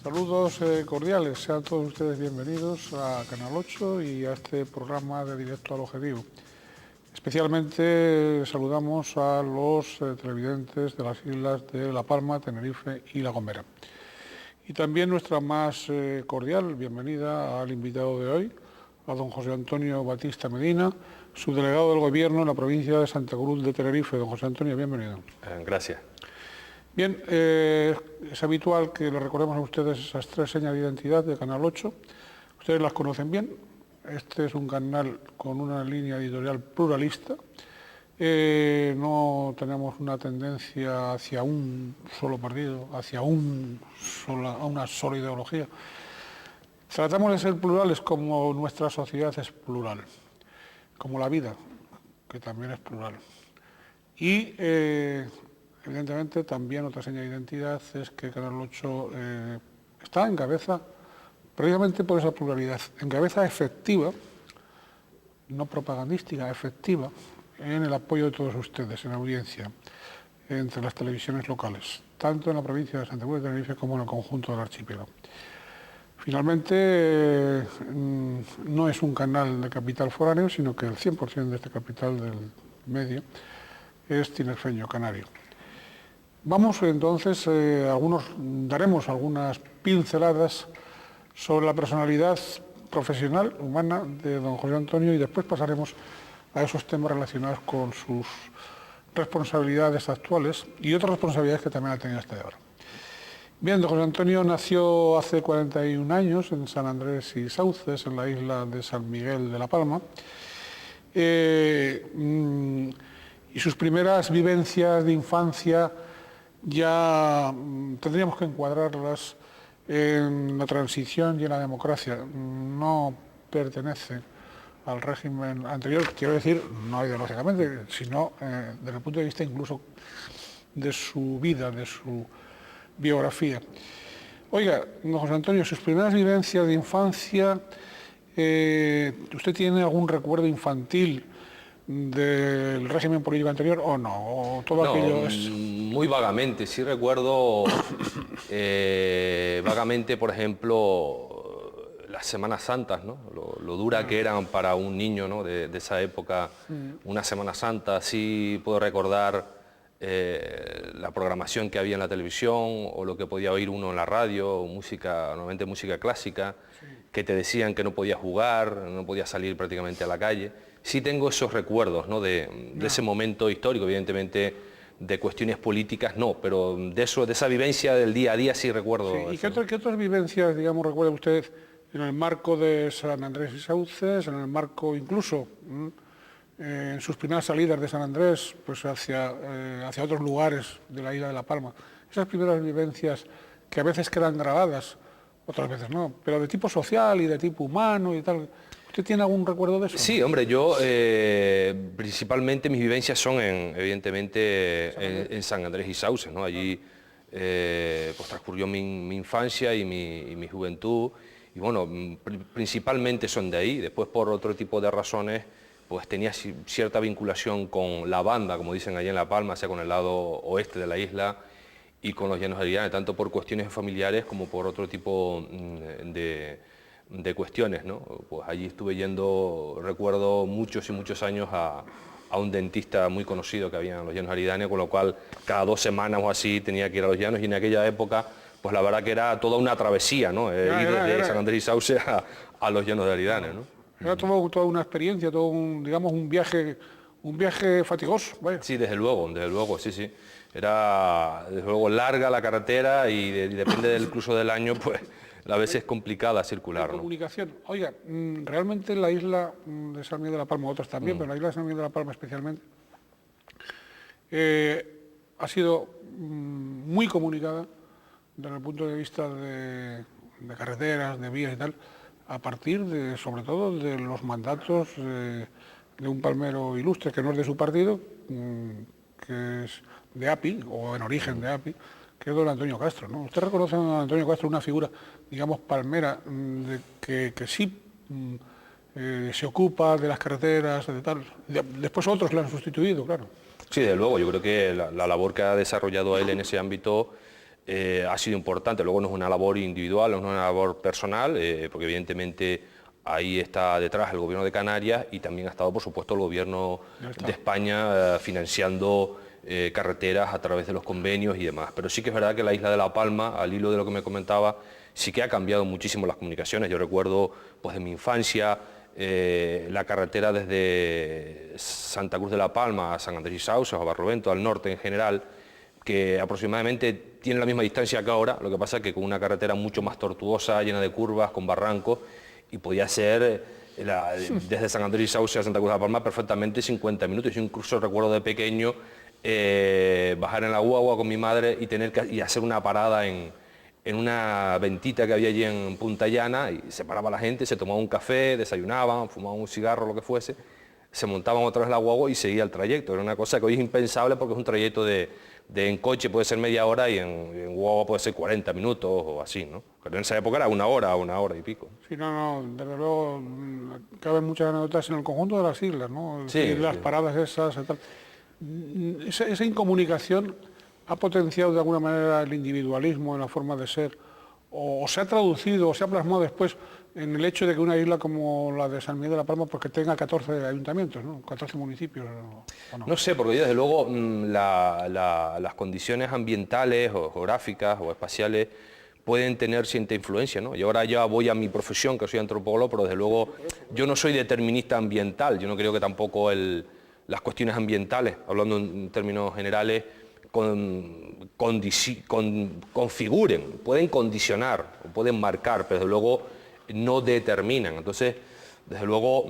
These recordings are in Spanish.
Saludos cordiales, sean todos ustedes bienvenidos a Canal 8 y a este programa de Directo al Objetivo. Especialmente saludamos a los televidentes de las islas de La Palma, Tenerife y La Gomera. Y también nuestra más cordial bienvenida al invitado de hoy, a don José Antonio Batista Medina, subdelegado del Gobierno en la provincia de Santa Cruz de Tenerife. Don José Antonio, bienvenido. Gracias. Bien, es habitual que le recordemos a ustedes esas tres señas de identidad de Canal 8. Ustedes las conocen bien. Este es un canal con una línea editorial pluralista. No tenemos una tendencia hacia un solo partido, hacia una sola ideología. Tratamos de ser plurales como nuestra sociedad es plural, como la vida, que también es plural. Y evidentemente también otra señal de identidad es que Canal 8 está en cabeza, precisamente por esa pluralidad, en cabeza efectiva, no propagandística, efectiva, en el apoyo de todos ustedes, en la audiencia, entre las televisiones locales, tanto en la provincia de Santa Cruz de Tenerife como en el conjunto del archipiélago. Finalmente, no es un canal de capital foráneo, sino que el 100% de este capital del medio es tinerfeño, canario. Vamos entonces, daremos algunas pinceladas sobre la personalidad profesional, humana, de don José Antonio y después pasaremos a esos temas relacionados con sus responsabilidades actuales y otras responsabilidades que también ha tenido hasta ahora. Bien, don José Antonio nació hace 41 años en San Andrés y Sauces, en la isla de San Miguel de La Palma. Y sus primeras vivencias de infancia ya tendríamos que encuadrarlas en la transición y en la democracia. No pertenece al régimen anterior, quiero decir, no ideológicamente, sino desde el punto de vista incluso de su vida, de su biografía. Oiga, don José Antonio, sus primeras vivencias de infancia, ¿usted tiene algún recuerdo infantil del régimen político anterior o no? ¿O todo aquello es...? Muy vagamente, sí recuerdo vagamente, por ejemplo, las Semanas Santas, ¿no? Lo dura que eran para un niño, ¿no? de esa época, una Semana Santa. Sí puedo recordar la programación que había en la televisión o lo que podía oír uno en la radio, música, normalmente música clásica, que te decían que no podías jugar, no podías salir prácticamente a la calle. Sí tengo esos recuerdos, ¿no? de ese momento histórico, evidentemente de cuestiones políticas no, pero de esa vivencia del día a día sí recuerdo. Sí, ¿y qué otras vivencias, digamos, recuerda usted en el marco de San Andrés y Sauces, en el marco incluso en sus primeras salidas de San Andrés pues hacia otros lugares de la isla de La Palma? Esas primeras vivencias que a veces quedan grabadas, otras veces no, pero de tipo social y de tipo humano y tal. ¿Usted tiene algún recuerdo de eso? Sí, hombre, yo principalmente mis vivencias son evidentemente en San Andrés y Sauces, ¿no? Allí pues transcurrió mi infancia y mi juventud y bueno, principalmente son de ahí. Después por otro tipo de razones pues tenía cierta vinculación con la banda, como dicen allá en La Palma, sea con el lado oeste de la isla y con los Llanos de Aridane, tanto por cuestiones familiares como por otro tipo de cuestiones, ¿no? Pues allí estuve yendo, recuerdo muchos y muchos años a un dentista muy conocido que había en los Llanos de Aridane, con lo cual cada 2 semanas o así tenía que ir a los Llanos y en aquella época pues la verdad que era toda una travesía, ¿no? Ir desde San Andrés y Sauces a los Llanos de Aridane, ¿no? Era toda una experiencia, todo digamos un viaje fatigoso, vaya. Sí, desde luego, sí, sí. Era desde luego larga la carretera y depende del curso del año, pues a veces es complicada circular, ¿no? Comunicación. Oiga, realmente la isla de San Miguel de La Palma, otras también, pero la isla de San Miguel de La Palma especialmente, ha sido muy comunicada desde el punto de vista de carreteras, de vías y tal, a partir sobre todo de los mandatos de un palmero ilustre, que no es de su partido, que es de API, o en origen de API, que es don Antonio Castro, ¿no? ¿Usted reconoce a don Antonio Castro una figura, digamos, palmera, que sí se ocupa de las carreteras, de tal? Después otros le han sustituido, claro. Sí, desde luego, yo creo que la labor que ha desarrollado él en ese ámbito ha sido importante. Luego no es una labor individual, no es una labor personal, porque evidentemente ahí está detrás el gobierno de Canarias y también ha estado, por supuesto, el gobierno de España financiando carreteras a través de los convenios y demás. Pero sí que es verdad que la isla de La Palma, al hilo de lo que me comentaba, sí que ha cambiado muchísimo las comunicaciones. Yo recuerdo pues, de mi infancia la carretera desde Santa Cruz de La Palma a San Andrés y Sauces, a Barlovento, al norte en general, que aproximadamente tiene la misma distancia que ahora, lo que pasa es que con una carretera mucho más tortuosa, llena de curvas, con barrancos, y podía ser desde San Andrés y Sauces a Santa Cruz de La Palma perfectamente 50 minutos. Yo incluso recuerdo de pequeño bajar en la guagua con mi madre y tener que hacer una parada en una ventita que había allí en Punta Llana, y se paraba la gente, se tomaba un café, desayunaban, fumaban un cigarro, lo que fuese, se montaban otra vez la guagua y seguía el trayecto. Era una cosa que hoy es impensable porque es un trayecto en coche puede ser media hora y en guagua puede ser 40 minutos o así, ¿no? Pero en esa época era una hora y pico. Sí, no, desde luego caben muchas anécdotas en el conjunto de las islas, ¿no? Sí, las paradas esas, tal. Esa incomunicación ha potenciado de alguna manera el individualismo en la forma de ser, o se ha traducido, o se ha plasmado después en el hecho de que una isla como la de San Miguel de la Palma pues que tenga 14 ayuntamientos, ¿no? 14 municipios. ¿O no? No sé, porque desde luego las condiciones ambientales o geográficas o espaciales pueden tener cierta influencia, ¿no? Y ahora ya voy a mi profesión, que soy antropólogo, pero desde luego yo no soy determinista ambiental, yo no creo que tampoco las cuestiones ambientales, hablando en términos generales, configuren, pueden condicionar, pueden marcar, pero desde luego no determinan. Entonces, desde luego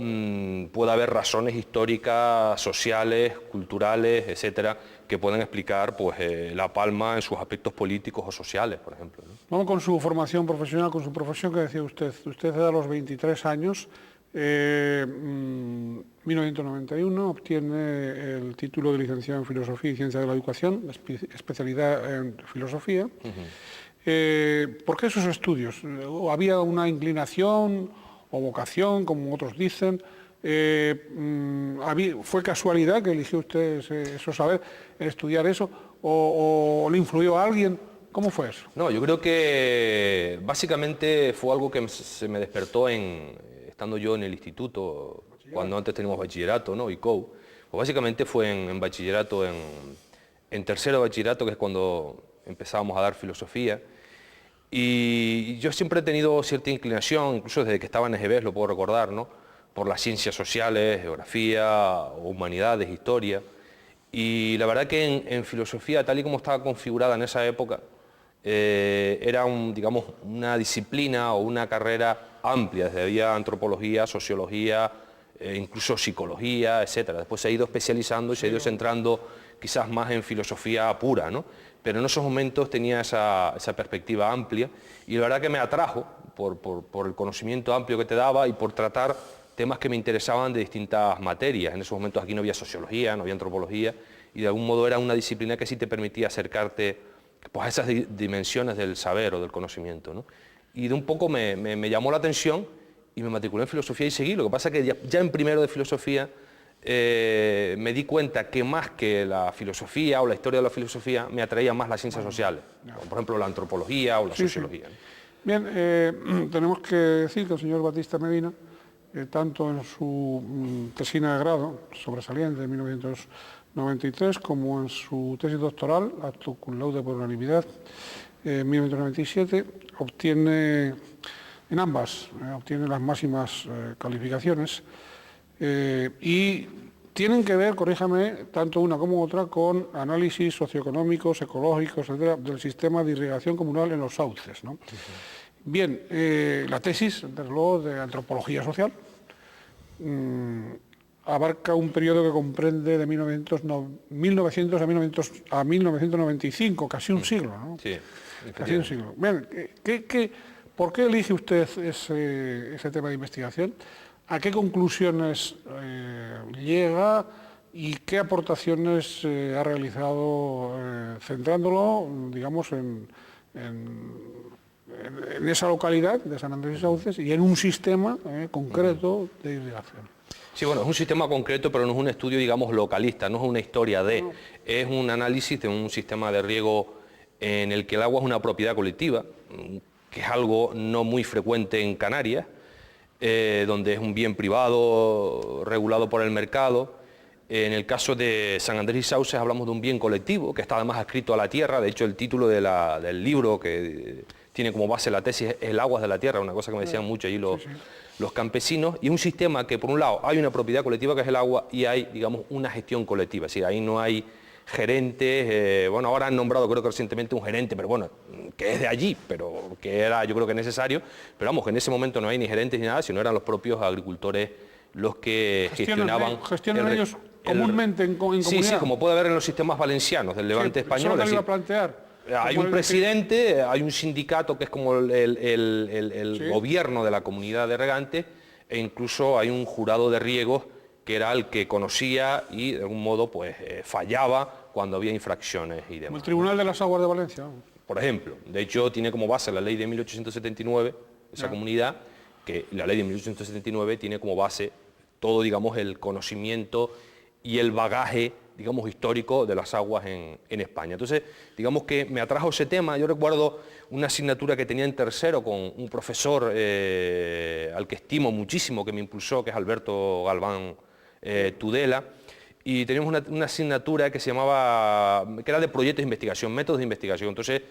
puede haber razones históricas, sociales, culturales, etcétera, que pueden explicar pues, La Palma en sus aspectos políticos o sociales, por ejemplo, ¿no? Vamos con su formación profesional, con su profesión que decía usted. Usted a los 23 años, 1991, obtiene el título de licenciado en Filosofía y Ciencia de la Educación, especialidad en Filosofía. ¿Por qué esos estudios? ¿Había una inclinación o vocación, como otros dicen? ¿Fue casualidad que eligió usted eso saber, estudiar eso, o le influyó a alguien? ¿Cómo fue eso? No, yo creo que básicamente fue algo que se me despertó estando yo en el instituto, cuando antes teníamos bachillerato, ¿no? ICOU. Pues básicamente fue en bachillerato, en tercero de bachillerato, que es cuando empezábamos a dar filosofía. Y yo siempre he tenido cierta inclinación, incluso desde que estaba en EGB, lo puedo recordar, ¿no? Por las ciencias sociales, geografía, humanidades, historia. Y la verdad que en filosofía, tal y como estaba configurada en esa época, era digamos, una disciplina o una carrera amplia, desde había antropología, sociología, incluso psicología, etcétera. Después se ha ido especializando y se ha ido centrando quizás más en filosofía pura, ¿no? Pero en esos momentos tenía esa perspectiva amplia y la verdad que me atrajo por el conocimiento amplio que te daba y por tratar temas que me interesaban de distintas materias. En esos momentos aquí no había sociología, no había antropología y de algún modo era una disciplina que sí te permitía acercarte pues, a esas dimensiones del saber o del conocimiento, ¿no? Y de un poco me llamó la atención y me matriculé en filosofía y seguí. Lo que pasa es que ya en primero de filosofía me di cuenta que más que la filosofía o la historia de la filosofía me atraían más las ciencias sociales, como por ejemplo la antropología o la sociología. Sí. Bien, tenemos que decir que el señor Batista Medina, tanto en su tesina de grado sobresaliente de 1993 como en su tesis doctoral, acto cum laude por unanimidad, en 1997, obtiene en ambas, obtiene las máximas calificaciones y tienen que ver, corríjame, tanto una como otra con análisis socioeconómicos, ecológicos, etcétera, del sistema de irrigación comunal en los sauces, ¿no? Bien, la tesis, desde luego, de antropología social, abarca un periodo que comprende de 1900 a 1995, casi un siglo, ¿no? Sí, casi un siglo. Bien, ¿por qué elige usted ese tema de investigación? ¿A qué conclusiones llega y qué aportaciones ha realizado centrándolo, digamos, en esa localidad de San Andrés y Sauces y en un sistema concreto de irrigación? Sí, bueno, es un sistema concreto, pero no es un estudio, digamos, localista, no es una historia de, es un análisis de un sistema de riego en el que el agua es una propiedad colectiva, que es algo no muy frecuente en Canarias, donde es un bien privado regulado por el mercado. En el caso de San Andrés y Sauces hablamos de un bien colectivo, que está además adscrito a la tierra. De hecho, el título del libro que tiene como base la tesis es El agua de la tierra, una cosa que me decían mucho allí los campesinos. Y es un sistema que, por un lado, hay una propiedad colectiva que es el agua y hay, digamos, una gestión colectiva. Es decir, ahí no hay gerentes, bueno, ahora han nombrado creo que recientemente un gerente, pero bueno, que es de allí, pero que era yo creo que necesario, pero vamos, que en ese momento no hay ni gerentes ni nada, sino eran los propios agricultores los que gestionaban... ¿Gestionan ellos comúnmente en comunidad? Sí, sí, como puede haber en los sistemas valencianos del Levante español. Eso lo iba a plantear. Hay un presidente, hay un sindicato que es como el gobierno de la comunidad de regantes, e incluso hay un jurado de riegos que era el que conocía y de algún modo pues fallaba cuando había infracciones y demás. Como el Tribunal de las Aguas de Valencia. Por ejemplo, de hecho tiene como base la ley de 1879, esa comunidad, que la ley de 1879 tiene como base todo, digamos, el conocimiento y el bagaje, digamos, histórico de las aguas en España. Entonces, digamos que me atrajo ese tema. Yo recuerdo una asignatura que tenía en tercero con un profesor al que estimo muchísimo, que me impulsó, que es Alberto Galván Tudela, y teníamos una asignatura que se llamaba, que era de proyectos de investigación, métodos de investigación. Entonces,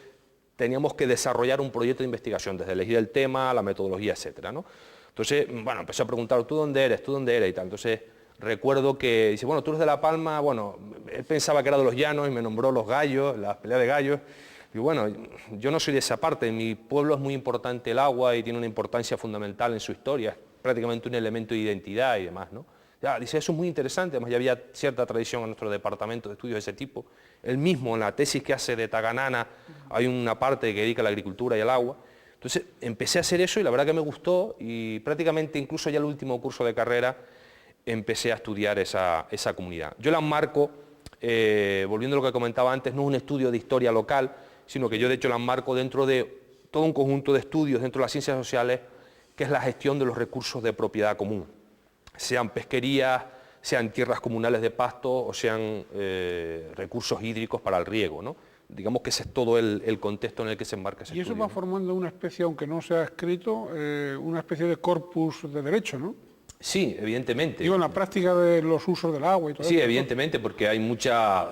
teníamos que desarrollar un proyecto de investigación, desde elegir el tema, la metodología, etcétera, ¿no? Entonces, bueno, empecé a preguntar, ¿tú dónde eres? ¿Tú dónde eres? Y tal. Entonces, recuerdo que dice, bueno, tú eres de La Palma. Bueno, él pensaba que era de los llanos y me nombró los gallos, las peleas de gallos. Y bueno, yo no soy de esa parte. En mi pueblo es muy importante el agua y tiene una importancia fundamental en su historia. Es prácticamente un elemento de identidad y demás, ¿no? Ya, dice, eso es muy interesante. Además, ya había cierta tradición en nuestro departamento de estudios de ese tipo. Él mismo, en la tesis que hace de Taganana, hay una parte que dedica a la agricultura y al agua. Entonces, empecé a hacer eso y la verdad que me gustó, y prácticamente incluso ya el último curso de carrera empecé a estudiar esa comunidad. Yo la enmarco, volviendo a lo que comentaba antes, no es un estudio de historia local, sino que yo de hecho la enmarco dentro de todo un conjunto de estudios dentro de las ciencias sociales, que es la gestión de los recursos de propiedad común, sean pesquerías, sean tierras comunales de pasto o sean recursos hídricos para el riego, ¿no? Digamos que ese es todo el contexto en el que se enmarca ese estudio. Y eso estudio, va formando una especie, aunque no se ha escrito, una especie de corpus de derecho, ¿no? Sí, evidentemente. Digo, en la práctica de los usos del agua y todo eso. Sí, evidentemente, porque hay muchas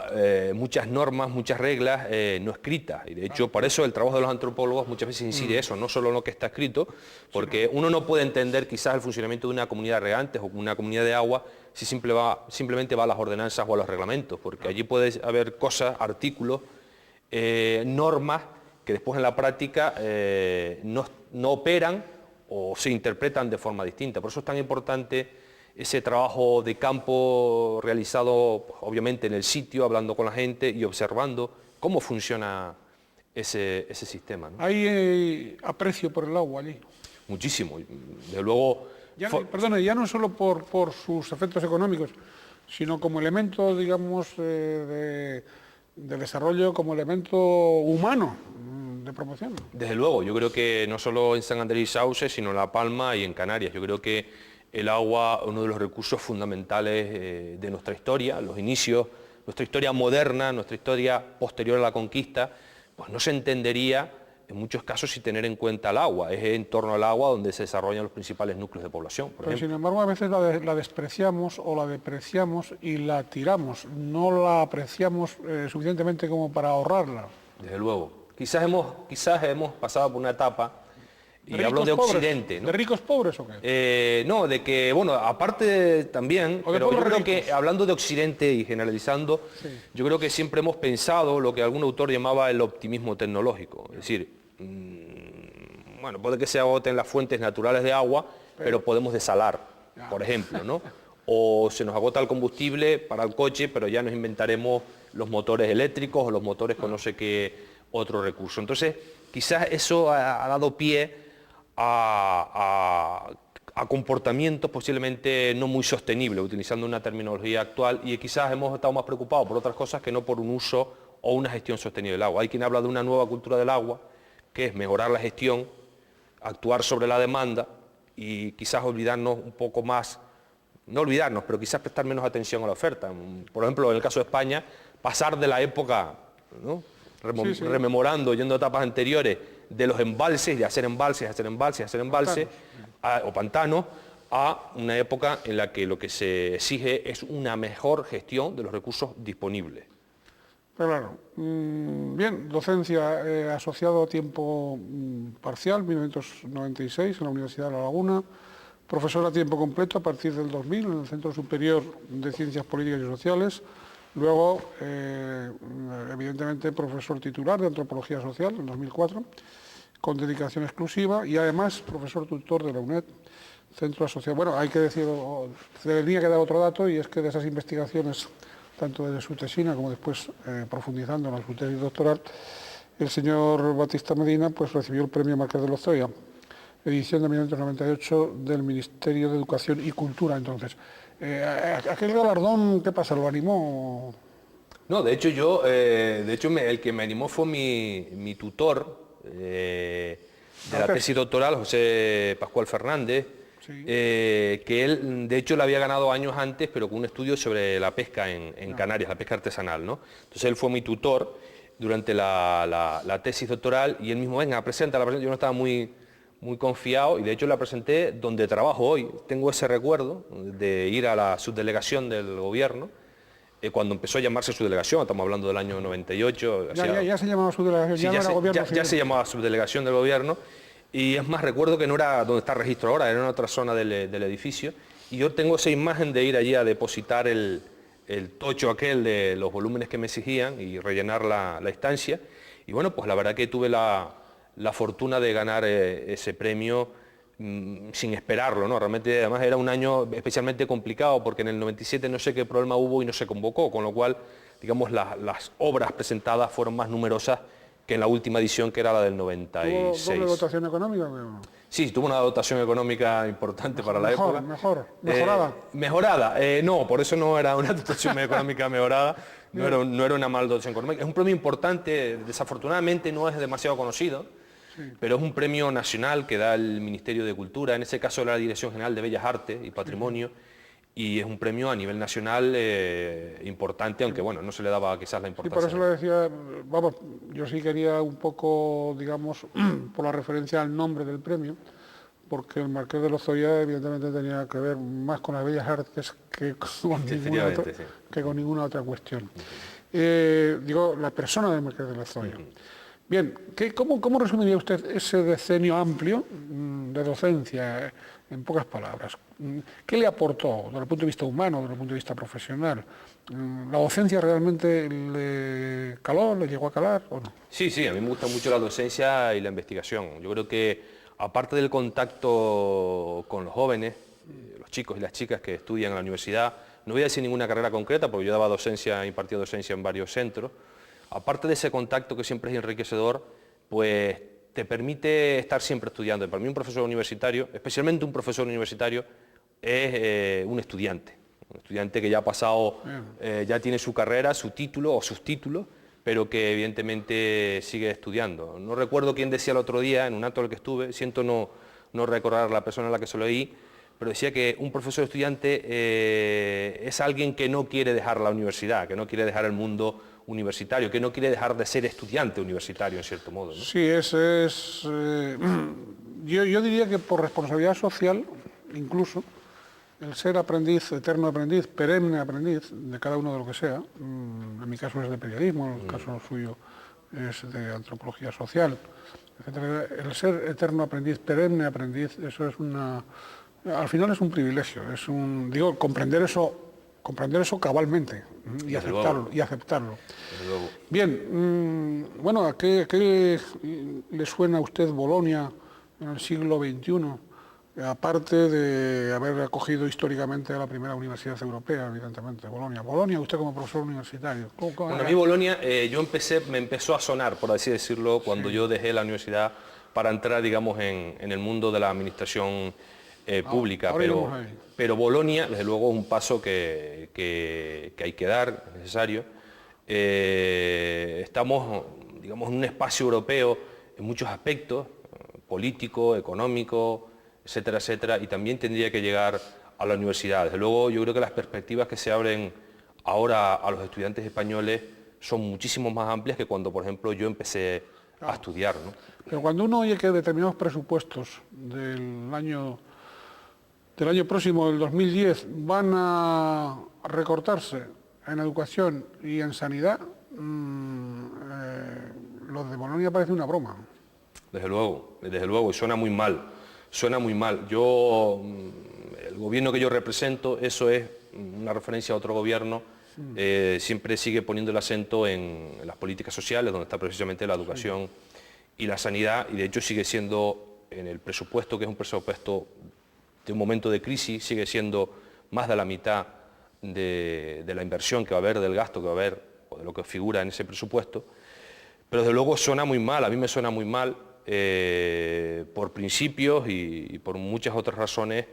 normas, muchas reglas no escritas. Y de hecho, por eso el trabajo de los antropólogos muchas veces incide eso, no solo en lo que está escrito, porque uno no puede entender quizás el funcionamiento de una comunidad de regantes o una comunidad de agua si simplemente va a las ordenanzas o a los reglamentos, porque allí puede haber cosas, artículos, normas que después en la práctica no operan o se interpretan de forma distinta. Por eso es tan importante ese trabajo de campo realizado, pues, obviamente en el sitio, hablando con la gente y observando cómo funciona ese sistema, ¿no? Hay aprecio por el agua allí. Muchísimo. Desde luego... Perdone, ya no solo por sus efectos económicos, sino como elemento, digamos, de desarrollo, como elemento humano de promoción. Desde luego, yo creo que no solo en San Andrés y Sauces, sino en La Palma y en Canarias. Yo creo que el agua es uno de los recursos fundamentales de nuestra historia, los inicios, nuestra historia moderna, nuestra historia posterior a la conquista, pues no se entendería en muchos casos sin tener en cuenta el agua. Es en torno al agua donde se desarrollan los principales núcleos de población. Pero sin embargo, a veces la despreciamos o la depreciamos y la tiramos. No la apreciamos suficientemente como para ahorrarla. Desde luego. Quizás hemos pasado por una etapa, y hablo de Occidente, ¿no? ¿De ricos pobres o qué? No, de que, bueno, aparte también, pero yo creo que hablando de Occidente y generalizando, sí, yo creo que siempre hemos pensado lo que algún autor llamaba el optimismo tecnológico. Es decir, bueno, puede que se agoten las fuentes naturales de agua, pero podemos desalar, por ejemplo, ¿no? O se nos agota el combustible para el coche, pero ya nos inventaremos los motores eléctricos o los motores con no sé qué otro recurso. Entonces, quizás eso ha dado pie a comportamientos posiblemente no muy sostenibles, utilizando una terminología actual, y quizás hemos estado más preocupados por otras cosas que no por un uso o una gestión sostenible del agua. Hay quien habla de una nueva cultura del agua, que es mejorar la gestión, actuar sobre la demanda y quizás olvidarnos un poco más, no olvidarnos, pero quizás prestar menos atención a la oferta. Por ejemplo, en el caso de España, pasar de la época, ¿no?, rememorando, yendo a etapas anteriores, de los embalses, de hacer embalses, o pantanos, a una época en la que lo que se exige es una mejor gestión de los recursos disponibles. Claro. Bien, docencia asociado a tiempo parcial, 1996 en la Universidad de La Laguna, profesor a tiempo completo a partir del 2000 en el Centro Superior de Ciencias Políticas y Sociales, luego, evidentemente, profesor titular de Antropología Social en 2004, con dedicación exclusiva, y además profesor tutor de la UNED, Centro Asociado. Bueno, hay que decir, tenía que dar otro dato, y es que de esas investigaciones, tanto desde su tesina como después profundizando en su tesis doctoral, el señor Batista Medina pues recibió el premio Marqués de Lozoya, edición de 1998 del Ministerio de Educación y Cultura. Entonces, ¿aquel galardón qué pasa? ¿Lo animó? No, de hecho el que me animó fue mi tutor de la tesis doctoral, José Pascual Fernández, sí. Que él, de hecho, la había ganado años antes, pero con un estudio sobre la pesca en Canarias, la pesca artesanal, ¿no? Entonces él fue mi tutor durante la tesis doctoral, y él mismo, venga, presenta, yo no estaba muy confiado, y de hecho la presenté donde trabajo hoy. Tengo ese recuerdo de ir a la subdelegación del gobierno, cuando empezó a llamarse subdelegación, estamos hablando del año 98. Ya se llamaba subdelegación, sí, ya no era gobierno. Ya se llamaba subdelegación del gobierno, y es más, recuerdo que no era donde está el registro ahora, era en otra zona del edificio, y yo tengo esa imagen de ir allí a depositar el tocho aquel de los volúmenes que me exigían y rellenar la estancia, y bueno, pues la verdad que tuve la fortuna de ganar ese premio sin esperarlo, ¿no? Realmente, además, era un año especialmente complicado, porque en el 97 no sé qué problema hubo y no se convocó, con lo cual, digamos, las obras presentadas fueron más numerosas que en la última edición, que era la del 96. ¿Tuvo doble dotación económica? Sí, tuvo una dotación económica importante para la época. ¿Mejorada? Mejorada, no, por eso no era una dotación económica mejorada, no era una mala dotación económica. Es un premio importante, desafortunadamente no es demasiado conocido, pero es un premio nacional que da el Ministerio de Cultura, en ese caso la Dirección General de Bellas Artes y Patrimonio, y es un premio a nivel nacional importante, aunque bueno, no se le daba quizás la importancia. Y por eso le decía, vamos, yo sí quería un poco, digamos, por la referencia al nombre del premio, porque el Marqués de Lozoya evidentemente tenía que ver más con las bellas artes que con ninguna otra cuestión. Digo, la persona del Marqués de Lozoya. Bien, ¿cómo resumiría usted ese decenio amplio de docencia, en pocas palabras? ¿Qué le aportó desde el punto de vista humano, desde el punto de vista profesional? ¿La docencia realmente le caló, le llegó a calar o no? Sí, a mí me gusta mucho la docencia y la investigación. Yo creo que, aparte del contacto con los jóvenes, los chicos y las chicas que estudian en la universidad, no voy a decir ninguna carrera concreta, porque yo daba docencia, impartía docencia en varios centros. Aparte de ese contacto, que siempre es enriquecedor, pues te permite estar siempre estudiando. Para mí un profesor universitario, especialmente un profesor universitario, es un estudiante que ya ha pasado, ya tiene su carrera, su título o sus títulos, pero que evidentemente sigue estudiando. No recuerdo quién decía el otro día, en un acto en el que estuve, siento no recordar la persona a la que se lo oí, pero decía que un profesor estudiante es alguien que no quiere dejar la universidad, que no quiere dejar el mundo universitario, que no quiere dejar de ser estudiante universitario, en cierto modo, ¿no? Sí, yo diría que por responsabilidad social, incluso, el ser aprendiz, eterno aprendiz, perenne aprendiz, de cada uno de lo que sea, en mi caso es de periodismo, en el caso suyo es de antropología social, etc. El ser eterno aprendiz, perenne aprendiz, eso es al final es un privilegio, comprender eso cabalmente y aceptarlo. Bien, bueno, ¿a qué le suena a usted Bolonia en el siglo XXI? Aparte de haber acogido históricamente a la primera universidad europea, evidentemente, Bolonia. Bolonia, usted como profesor universitario. Bueno, a mí Bolonia, me empezó a sonar, por así decirlo, cuando yo dejé la universidad para entrar, digamos, en el mundo de la administración pública, pero Bolonia, desde luego, es un paso que hay que dar, es necesario. Estamos, digamos, en un espacio europeo en muchos aspectos, político, económico, etcétera, etcétera, y también tendría que llegar a la universidad. Desde luego, yo creo que las perspectivas que se abren ahora a los estudiantes españoles son muchísimo más amplias que cuando, por ejemplo, yo empecé a estudiar, ¿no? Pero cuando uno oye que determinados presupuestos del año próximo, del 2010, van a recortarse en educación y en sanidad, lo de Bolonia parece una broma. Desde luego, y suena muy mal, Yo, el gobierno que yo represento, eso es una referencia a otro gobierno, siempre sigue poniendo el acento en las políticas sociales, donde está precisamente la educación y la sanidad, y de hecho sigue siendo en el presupuesto, que es un presupuesto de un momento de crisis, sigue siendo más de la mitad de la inversión que va a haber, del gasto que va a haber, o de lo que figura en ese presupuesto. Pero desde luego suena muy mal, a mí me suena muy mal, por principios y por muchas otras razones,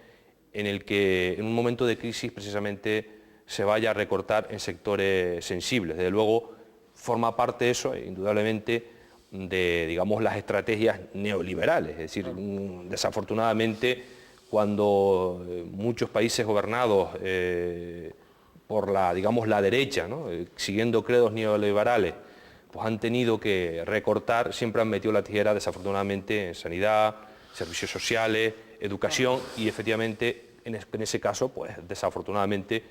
en el que en un momento de crisis precisamente se vaya a recortar en sectores sensibles. Desde luego forma parte eso, indudablemente, de, digamos, las estrategias neoliberales. Es decir, desafortunadamente, cuando muchos países gobernados por la, digamos, la derecha, ¿no? Siguiendo credos neoliberales, pues han tenido que recortar, siempre han metido la tijera, desafortunadamente, en sanidad, servicios sociales, educación, y efectivamente, en ese caso, pues desafortunadamente,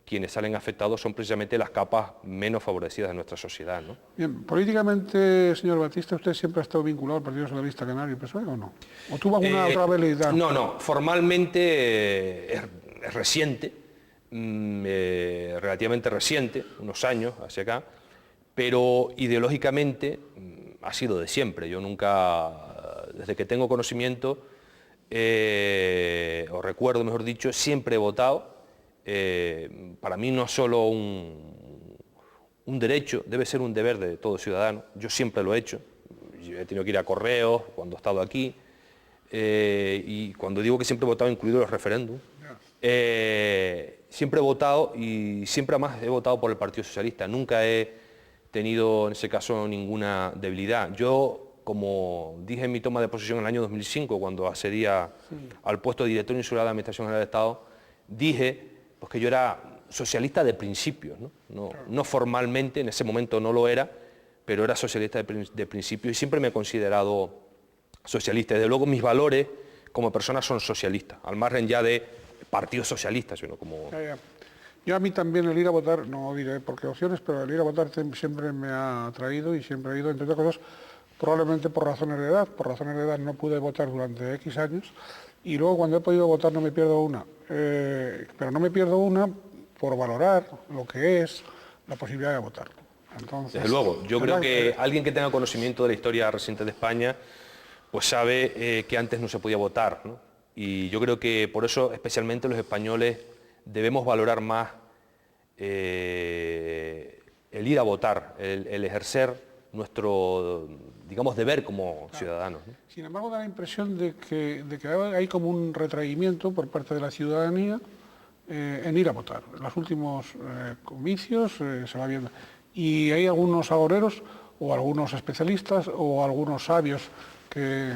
quienes salen afectados son precisamente las capas menos favorecidas de nuestra sociedad, ¿no? Bien, políticamente, señor Batista, ¿usted siempre ha estado vinculado al Partido Socialista Canario y PSOE o no? ¿O tuvo alguna otra habilidad? No, formalmente es reciente, relativamente reciente, unos años hacia acá, pero ideológicamente ha sido de siempre. Yo nunca, desde que tengo conocimiento, o recuerdo, mejor dicho, siempre he votado. Para mí no es solo un derecho, debe ser un deber de todo ciudadano. Yo siempre lo he hecho. Yo he tenido que ir a correos cuando he estado aquí, y cuando digo que siempre he votado, incluido los referéndums, siempre he votado, y siempre además he votado por el Partido Socialista. Nunca he tenido en ese caso ninguna debilidad. Yo, como dije en mi toma de posesión en el año 2005, cuando accedía al puesto de director insular de la Administración General del Estado, dije pues, que yo era socialista de principios, ¿no? No formalmente, en ese momento no lo era, pero era socialista de principios, y siempre me he considerado socialista. Desde luego mis valores como persona son socialistas, al margen ya de partidos socialistas, sino como... Yo a mí también el ir a votar, no diré por qué opciones, pero el ir a votar siempre me ha atraído, y siempre he ido, entre otras cosas, probablemente por razones de edad. Por razones de edad no pude votar durante X años, y luego cuando he podido votar no me pierdo una. Pero no me pierdo una por valorar lo que es la posibilidad de votar. Entonces, desde luego, yo creo que alguien que tenga conocimiento de la historia reciente de España, pues sabe que antes no se podía votar, ¿no? Y yo creo que por eso, especialmente los españoles, debemos valorar más el ir a votar, el ejercer nuestro, digamos, deber como ciudadanos, ¿no? Sin embargo, da la impresión de que hay como un retraimiento por parte de la ciudadanía en ir a votar. En los últimos comicios se va viendo. Y hay algunos agoreros, o algunos especialistas, o algunos sabios que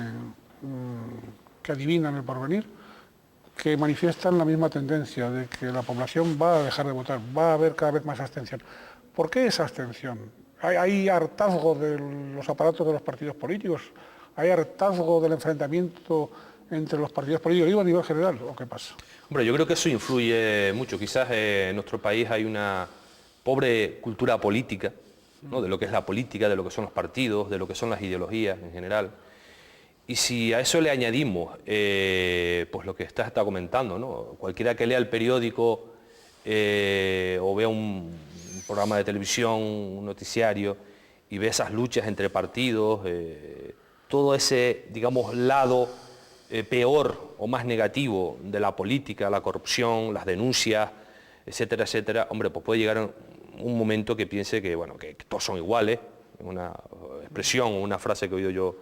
adivinan el porvenir, que manifiestan la misma tendencia de que la población va a dejar de votar, va a haber cada vez más abstención. ¿Por qué esa abstención? ¿Hay hartazgo de los aparatos de los partidos políticos? ¿Hay hartazgo del enfrentamiento entre los partidos políticos? Digo a nivel general, ¿o qué pasa? Hombre, yo creo que eso influye mucho. Quizás en nuestro país hay una pobre cultura política, ¿no? De lo que es la política, de lo que son los partidos, de lo que son las ideologías en general. Y si a eso le añadimos pues lo que está comentando, ¿no? Cualquiera que lea el periódico o vea un programa de televisión, un noticiario, y ve esas luchas entre partidos, todo ese, digamos, lado peor o más negativo de la política, la corrupción, las denuncias, etcétera, etcétera, hombre, pues puede llegar un momento que piense que, bueno, que todos son iguales, una expresión o una frase que he oído yo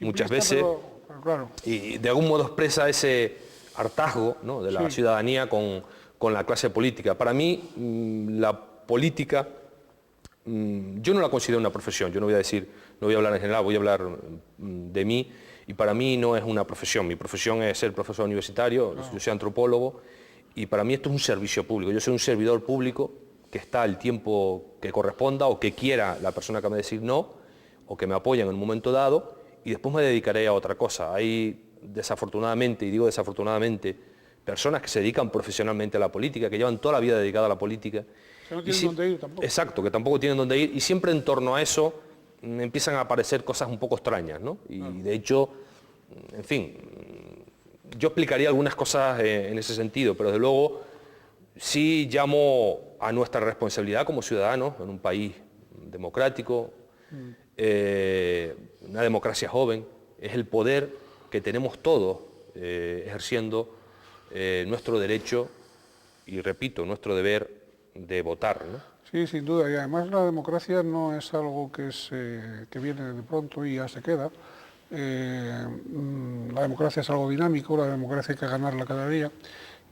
muchas veces, pero claro. Y de algún modo expresa ese hartazgo, ¿no? De la ciudadanía con la clase política. Para mí, la política, yo no la considero una profesión. Yo no voy a hablar en general, voy a hablar de mí, y para mí no es una profesión. Mi profesión es ser profesor universitario, yo soy antropólogo, y para mí esto es un servicio público. Yo soy un servidor público que está el tiempo que corresponda o que quiera la persona que me decir no, o que me apoyen en un momento dado, y después me dedicaré a otra cosa. Hay, desafortunadamente, y digo desafortunadamente, personas que se dedican profesionalmente a la política, que llevan toda la vida dedicada a la política. Que no tienen dónde ir tampoco. Exacto, que tampoco tienen dónde ir, y siempre en torno a eso empiezan a aparecer cosas un poco extrañas, ¿no? Y de hecho, en fin, yo explicaría algunas cosas en ese sentido, pero desde luego sí llamo a nuestra responsabilidad como ciudadanos en un país democrático, una democracia joven, es el poder que tenemos todos ejerciendo nuestro derecho y, repito, nuestro deber de votar, ¿no? Sí, sin duda, y además la democracia no es algo que viene de pronto y ya se queda. La democracia es algo dinámico, la democracia hay que ganarla cada día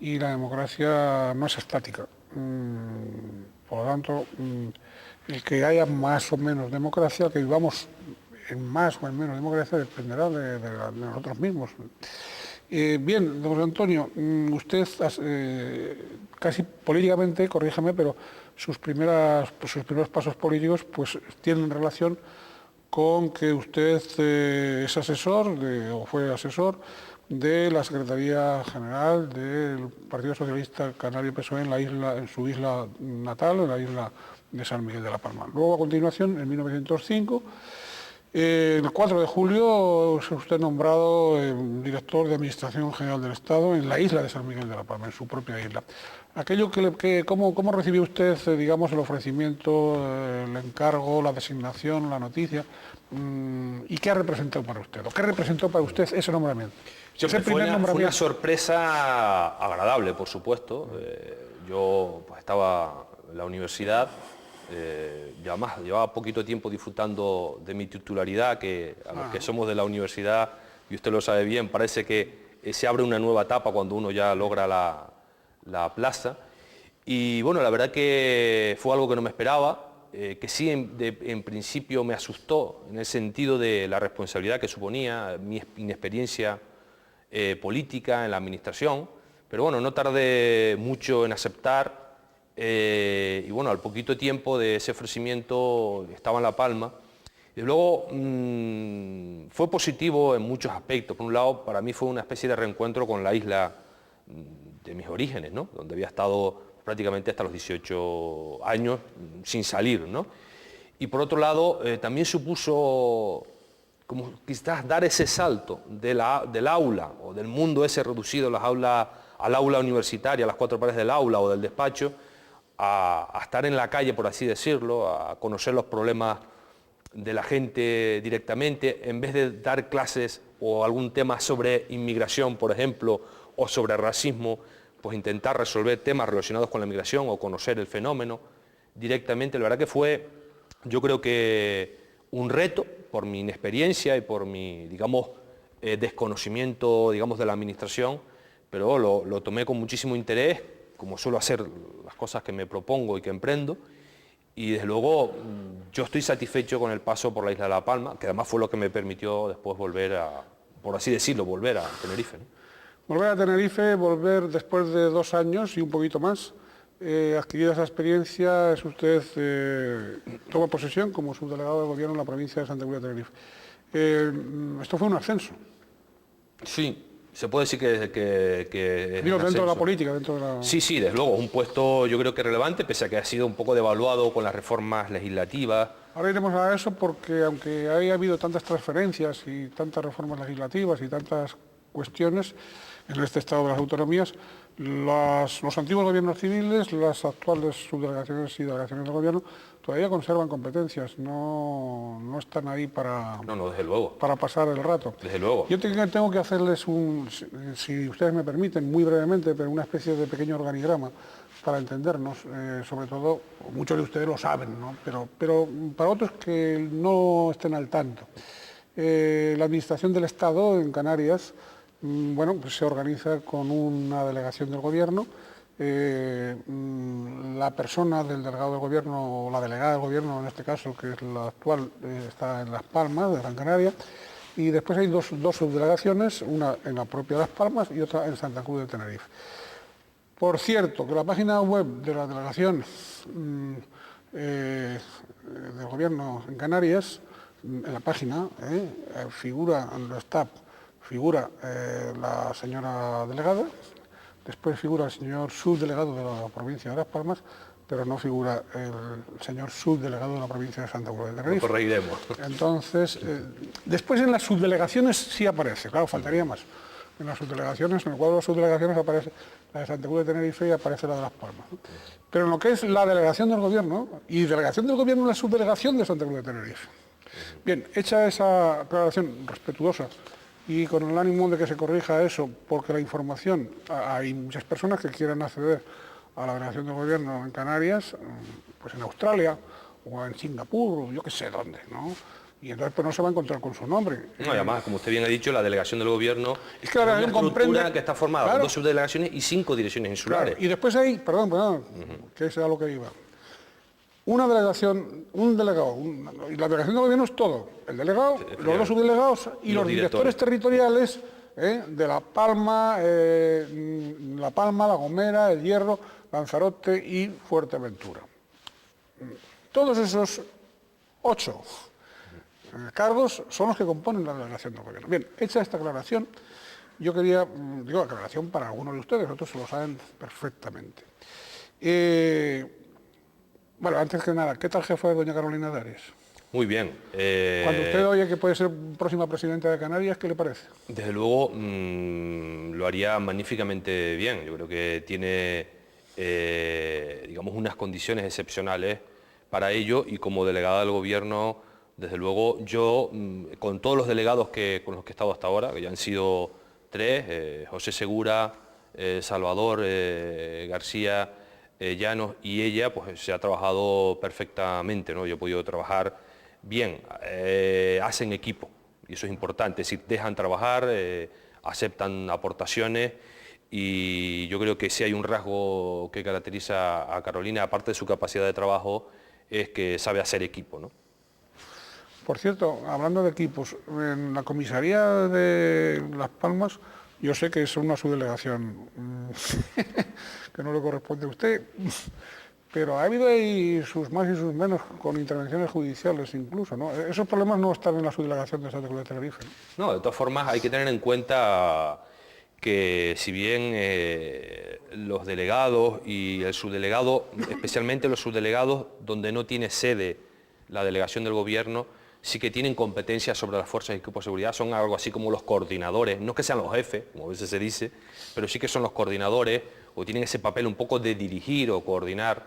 y la democracia no es estática. Por lo tanto, el que haya más o menos democracia, el que vivamos en más o en menos democracia, dependerá de nosotros mismos. Bien, don Antonio, usted casi políticamente, corríjame, pero sus primeros pasos políticos pues tienen relación con que usted es asesor, o fue asesor, de la Secretaría General del Partido Socialista Canario PSOE en su isla natal, en la isla de San Miguel de la Palma. Luego, a continuación, en 1905, el 4 de julio es usted nombrado director de Administración General del Estado en la isla de San Miguel de la Palma, en su propia isla. ¿Cómo recibió usted, digamos, el ofrecimiento, el encargo, la designación, la noticia? ¿Y qué ha representado para usted? ¿O qué representó para usted ese nombramiento? Fue una sorpresa agradable, por supuesto. Yo pues, estaba en la universidad, llevaba poquito tiempo disfrutando de mi titularidad, que a los que somos de la universidad, y usted lo sabe bien, parece que se abre una nueva etapa cuando uno ya logra la plaza. Y bueno, la verdad que fue algo que no me esperaba, que sí en principio me asustó en el sentido de la responsabilidad que suponía, mi inexperiencia política en la administración, pero bueno, no tardé mucho en aceptar. Y bueno, al poquito tiempo de ese ofrecimiento estaba en La Palma. Y luego fue positivo en muchos aspectos. Por un lado, para mí fue una especie de reencuentro con la isla de mis orígenes, ¿no? Donde había estado prácticamente hasta los 18 años sin salir, ¿no? Y por otro lado, también supuso como quizás dar ese salto del aula o del mundo ese reducido al aula universitaria, a las cuatro paredes del aula o del despacho, a estar en la calle, por así decirlo, a conocer los problemas de la gente directamente, en vez de dar clases o algún tema sobre inmigración, por ejemplo, o sobre racismo, pues intentar resolver temas relacionados con la migración o conocer el fenómeno directamente. La verdad que fue, yo creo que un reto por mi inexperiencia y por mi, digamos, desconocimiento, digamos, de la administración, pero lo tomé con muchísimo interés, como suelo hacer las cosas que me propongo y que emprendo, y desde luego yo estoy satisfecho con el paso por la isla de La Palma, que además fue lo que me permitió después volver a, por así decirlo, volver a Tenerife, ¿no? Volver a Tenerife, volver después de 2 años y un poquito más, adquirida esa experiencia, usted toma posesión como subdelegado del Gobierno en la provincia de Santa Cruz de Tenerife. Esto fue un ascenso. Sí, se puede decir que Digo, dentro de la política, dentro de la... Sí, desde luego, un puesto yo creo que relevante, pese a que ha sido un poco devaluado con las reformas legislativas. Ahora iremos a eso porque aunque haya habido tantas transferencias y tantas reformas legislativas y tantas cuestiones en este estado de las autonomías, los antiguos gobiernos civiles, las actuales subdelegaciones y delegaciones del gobierno, todavía conservan competencias, no están ahí para, no, desde luego, para pasar el rato. Desde luego. Yo tengo que hacerles si ustedes me permiten, muy brevemente, pero una especie de pequeño organigrama para entendernos, sobre todo, muchos de ustedes lo saben, ¿no? pero para otros que no estén al tanto. La Administración del Estado en Canarias, bueno, pues se organiza con una delegación del Gobierno, la persona del delegado del Gobierno, o la delegada del Gobierno, en este caso, que es la actual, está en Las Palmas, de Gran Canaria, y después hay dos subdelegaciones, una en la propia Las Palmas y otra en Santa Cruz de Tenerife. Por cierto, que la página web de la delegación del Gobierno en Canarias, en la página, figura en el staff, figura la señora delegada, después figura el señor subdelegado de la provincia de Las Palmas, pero no figura el señor subdelegado de la provincia de Santa Cruz de Tenerife. Lo corregiremos. Entonces, después en las subdelegaciones sí aparece, claro, faltaría más. En las subdelegaciones, en el cuadro de las subdelegaciones aparece la de Santa Cruz de Tenerife y aparece la de Las Palmas, ¿no? Pero en lo que es la delegación del Gobierno, y delegación del Gobierno es la subdelegación de Santa Cruz de Tenerife. Bien, hecha esa aclaración respetuosa y con el ánimo de que se corrija eso, porque la información, hay muchas personas que quieren acceder a la delegación del Gobierno en Canarias, pues en Australia o en Singapur, o yo qué sé dónde, ¿no? Y entonces pues no se va a encontrar con su nombre. No, y además, como usted bien ha dicho, la delegación del Gobierno es que la delegación comprende que está formada claro, por 2 subdelegaciones y 5 direcciones insulares. Claro, y después hay, perdón, que ese era lo que iba. Una delegación, un delegado, y la delegación del Gobierno es todo. El delegado, los dos subdelegados y los directores territoriales de La Palma, La Gomera, El Hierro, Lanzarote y Fuerteventura. Todos esos 8 cargos son los que componen la delegación del Gobierno. Bien, hecha esta aclaración, yo quería, digo aclaración para algunos de ustedes, otros se lo saben perfectamente. Bueno, antes que nada, ¿qué tal jefa de doña Carolina Darias? Muy bien. Cuando usted oye que puede ser próxima presidenta de Canarias, ¿qué le parece? Desde luego lo haría magníficamente bien. Yo creo que tiene, digamos, unas condiciones excepcionales para ello y como delegada del Gobierno, desde luego yo, con todos los delegados con los que he estado hasta ahora, que ya han sido 3, José Segura, Salvador García, Llanos y ella, pues se ha trabajado perfectamente, ¿no? Yo he podido trabajar bien, hacen equipo, y eso es importante, es decir, dejan trabajar, aceptan aportaciones, y yo creo que si hay un rasgo que caracteriza a Carolina, aparte de su capacidad de trabajo, es que sabe hacer equipo, ¿no? Por cierto, hablando de equipos, en la comisaría de Las Palmas, yo sé que es una subdelegación que no le corresponde a usted, pero ha habido ahí sus más y sus menos con intervenciones judiciales incluso, ¿no? Esos problemas no están en la subdelegación de Santa Cruz de Tenerife, ¿no? No, de todas formas hay que tener en cuenta que si bien los delegados y el subdelegado, especialmente los subdelegados donde no tiene sede la delegación del Gobierno, sí que tienen competencias sobre las fuerzas y equipos de seguridad, son algo así como los coordinadores, no que sean los jefes, como a veces se dice, pero sí que son los coordinadores o tienen ese papel un poco de dirigir o coordinar.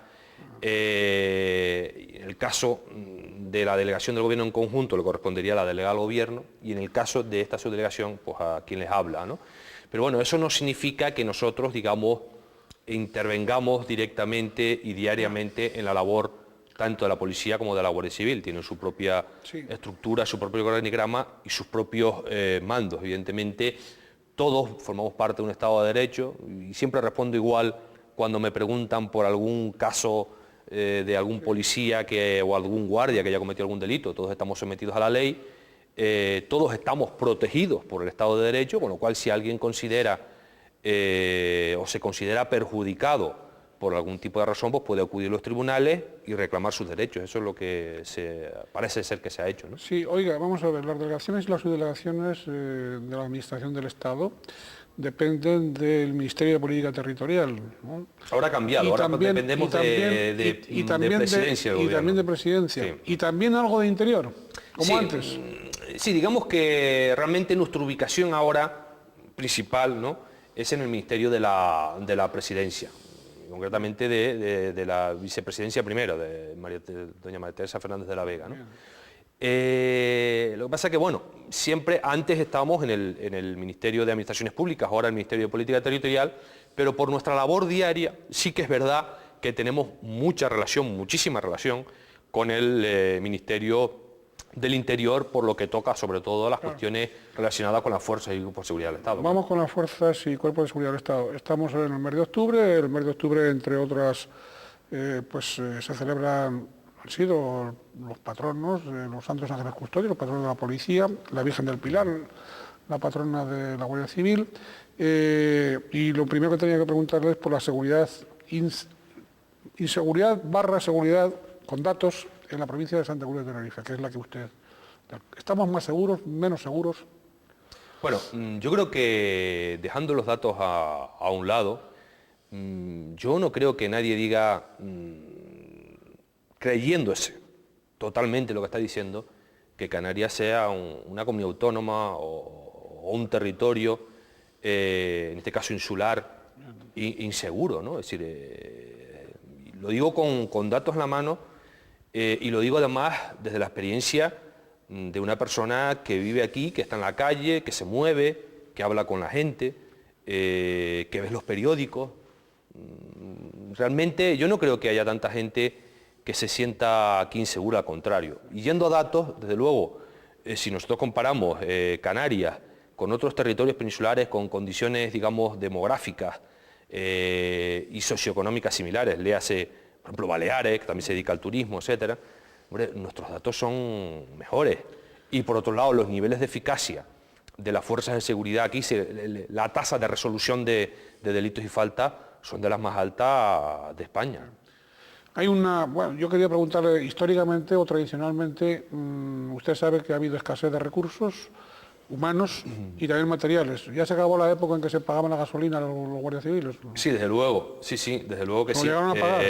En el caso de la delegación del Gobierno en conjunto le correspondería a la delegada del Gobierno y en el caso de esta subdelegación, pues a quien les habla, ¿no? Pero bueno, eso no significa que nosotros, digamos, intervengamos directamente y diariamente en la labor tanto de la policía como de la Guardia Civil. Tienen su propia estructura, su propio organigrama y sus propios mandos. Evidentemente, todos formamos parte de un Estado de Derecho y siempre respondo igual cuando me preguntan por algún caso de algún policía o algún guardia que haya cometido algún delito. Todos estamos sometidos a la ley, todos estamos protegidos por el Estado de Derecho, con lo cual si alguien considera o se considera perjudicado por algún tipo de razón, pues puede acudir a los tribunales y reclamar sus derechos. Eso es lo que parece ser que se ha hecho, ¿no? Sí, oiga, vamos a ver, las delegaciones y las subdelegaciones de la Administración del Estado dependen del Ministerio de Política Territorial, ¿no? Ahora ha cambiado, ahora dependemos de Presidencia del Gobierno. Y también de Presidencia. Sí. Y también algo de Interior, como antes. Sí, digamos que realmente nuestra ubicación ahora principal, ¿no?, es en el Ministerio de la Presidencia, concretamente de la vicepresidencia primero, de doña María Teresa Fernández de la Vega, ¿no? Lo que pasa es que, bueno, siempre antes estábamos en el Ministerio de Administraciones Públicas, ahora el Ministerio de Política Territorial, pero por nuestra labor diaria sí que es verdad que tenemos mucha relación, muchísima relación con el Ministerio del Interior, por lo que toca sobre todo las cuestiones relacionadas con las fuerzas y grupos de seguridad del Estado. Vamos con las fuerzas y cuerpos de seguridad del Estado. Estamos en el mes de octubre, entre otras, se celebran, han sido los patronos, los santos ángeles custodios, los patronos de la policía, la Virgen del Pilar, la patrona de la Guardia Civil, y lo primero que tenía que preguntarle es por la seguridad, inseguridad / seguridad con datos en la provincia de Santa Cruz de Tenerife, que es la que usted... ¿Estamos más seguros, menos seguros? Bueno, yo creo que dejando los datos a un lado, yo no creo que nadie diga, creyéndose totalmente lo que está diciendo, que Canarias sea una comunidad autónoma o un territorio, en este caso insular, inseguro, ¿no? Es decir, lo digo con datos en la mano y lo digo además desde la experiencia de una persona que vive aquí, que está en la calle, que se mueve, que habla con la gente, que ve los periódicos. Realmente yo no creo que haya tanta gente que se sienta aquí insegura, al contrario. Y yendo a datos, desde luego, si nosotros comparamos Canarias con otros territorios peninsulares con condiciones, digamos, demográficas y socioeconómicas similares, léase, por ejemplo, Baleares, que también se dedica al turismo, etcétera, hombre, nuestros datos son mejores. Y por otro lado, los niveles de eficacia de las fuerzas de seguridad aquí, la tasa de resolución de delitos y faltas son de las más altas de España. Hay bueno, yo quería preguntarle, históricamente o tradicionalmente, usted sabe que ha habido escasez de recursos humanos y también materiales. ¿Ya se acabó la época en que se pagaban la gasolina a los guardias civiles? Sí, desde luego, sí, desde luego que sí. ¿Llegaron a pagar?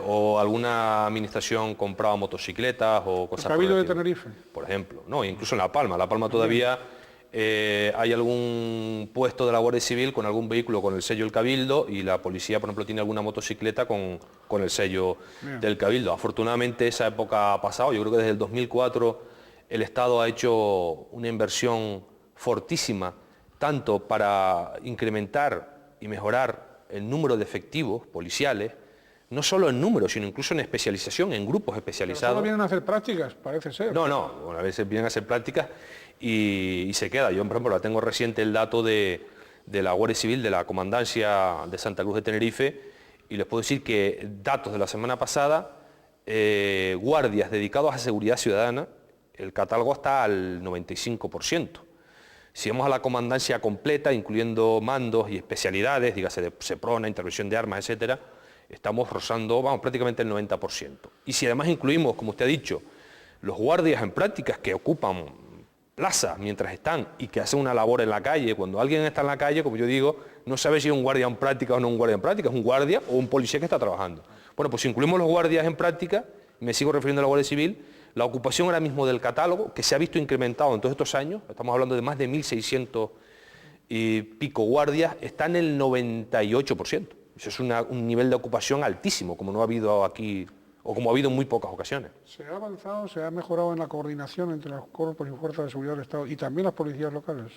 O alguna administración compraba motocicletas o cosas ¿Porque ha habido de Tenerife? Por ejemplo, no, incluso en La Palma. La Palma todavía hay algún puesto de la Guardia Civil con algún vehículo con el sello del Cabildo y la policía, por ejemplo, tiene alguna motocicleta con el sello del Cabildo. Afortunadamente esa época ha pasado, yo creo que desde el 2004 el Estado ha hecho una inversión fortísima, tanto para incrementar y mejorar el número de efectivos policiales, no solo en número, sino incluso en especialización, en grupos especializados. ¿Pero solo vienen a hacer prácticas, parece ser? No, bueno, a veces vienen a hacer prácticas y se queda. Yo, por ejemplo, la tengo reciente el dato de la Guardia Civil, de la Comandancia de Santa Cruz de Tenerife, y les puedo decir que datos de la semana pasada, guardias dedicados a seguridad ciudadana, el catálogo está al 95%. Si vamos a la comandancia completa, incluyendo mandos y especialidades, dígase de SEPRONA, intervención de armas, etcétera, estamos rozando, vamos, prácticamente el 90%. Y si además incluimos, como usted ha dicho, los guardias en prácticas que ocupan plazas mientras están y que hacen una labor en la calle, cuando alguien está en la calle, como yo digo, no sabe si es un guardia en práctica o no un guardia en práctica, es un guardia o un policía que está trabajando. Bueno, pues si incluimos los guardias en práctica, y me sigo refiriendo a la Guardia Civil, la ocupación ahora mismo del catálogo, que se ha visto incrementado en todos estos años, estamos hablando de más de 1.600 y pico guardias, está en el 98%. Eso es un nivel de ocupación altísimo, como no ha habido aquí, o como ha habido en muy pocas ocasiones. ¿Se ha avanzado, se ha mejorado en la coordinación entre los cuerpos y fuerzas de seguridad del Estado y también las policías locales?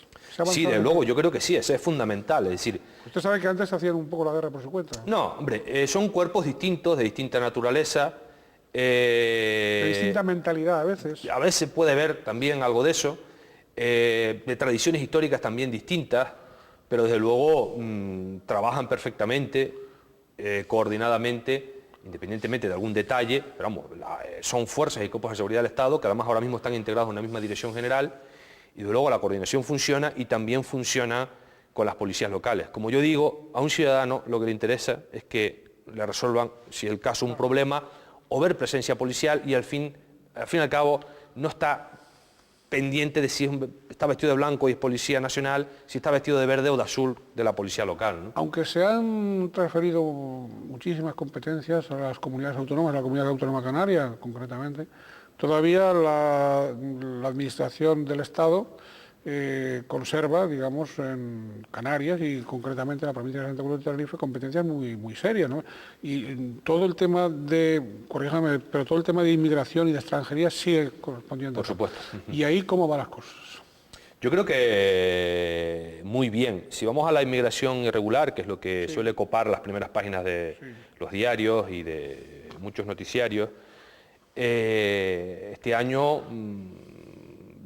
Sí, desde luego, yo creo que sí, eso es fundamental, es decir... ¿Usted sabe que antes hacían un poco la guerra por su cuenta? No, hombre, son cuerpos distintos, de distinta naturaleza. De distinta mentalidad a veces. A veces puede haber también algo de eso, de tradiciones históricas también distintas, pero desde luego trabajan perfectamente, coordinadamente, independientemente de algún detalle, pero vamos, son fuerzas y cuerpos de seguridad del Estado que además ahora mismo están integrados en una misma dirección general y desde luego la coordinación funciona y también funciona con las policías locales. Como yo digo, a un ciudadano lo que le interesa es que le resuelvan, si es el caso, un problema o ver presencia policial y al fin y al cabo no está pendiente de si está vestido de blanco y es Policía Nacional, si está vestido de verde o de azul de la policía local, ¿no? Aunque se han transferido muchísimas competencias a las comunidades autónomas, a la Comunidad Autónoma Canaria concretamente, todavía la Administración del Estado conserva, digamos, en Canarias y concretamente en la provincia de Santa Cruz de Tenerife competencias muy serias, ¿no? Y todo el tema de, corríjame, pero todo el tema de inmigración y de extranjería sigue correspondiendo. Por supuesto. ¿Y ahí cómo van las cosas? Yo creo que muy bien. Si vamos a la inmigración irregular, que es lo que suele copar las primeras páginas de los diarios y de muchos noticiarios, este año